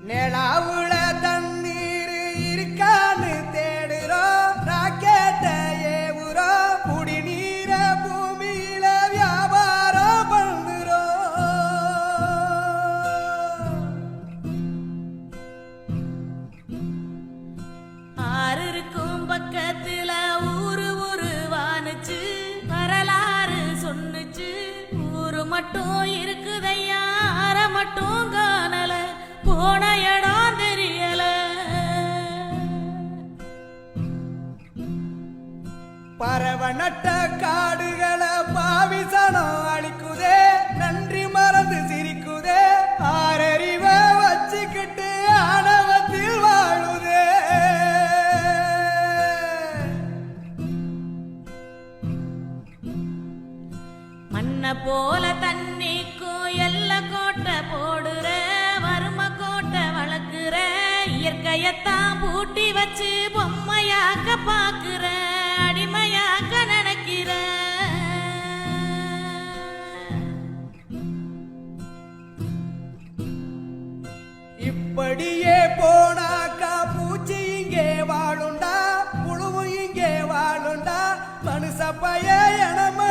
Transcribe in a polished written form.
நிலாவுல தண்ணீர் இருக்கான்னு தேடுறோம், ராக்கெட்ட ஏவுறோம், குடிநீர பூமியில வியாபாரம் பண்ணுறோம். ஆறு இருக்கும் பக்கத்துல ஊரு வானுச்சு, வரலாறு சொன்னுச்சு. ஊரு மட்டும் இருக்குதையா, ஆற மட்டும் காணல, போன இடம் தெரியல. பறவ நட்ட காடுகளை பாவிசனம் அழிக்குதே, நன்றி மறந்து சிரிக்குதே, ஆறறிவ வச்சுக்கிட்டு ஆணவத்தில் வாழுதே. மண்ண போல தண்ணிக்கும் எல்ல கோட்டை போடுற, வறும கோட்டை வளர்க்குற, இயற்கையத்தான் பூட்டி வச்சு பொம்மையாக்க பாக்குற, அடிமையாக்க நினைக்கிற. இப்படியே போனாக்கா பூச்சி இங்கே வாழுண்டா, புழுவும் இங்கே வாழுண்டா, மனுஷ பய எனம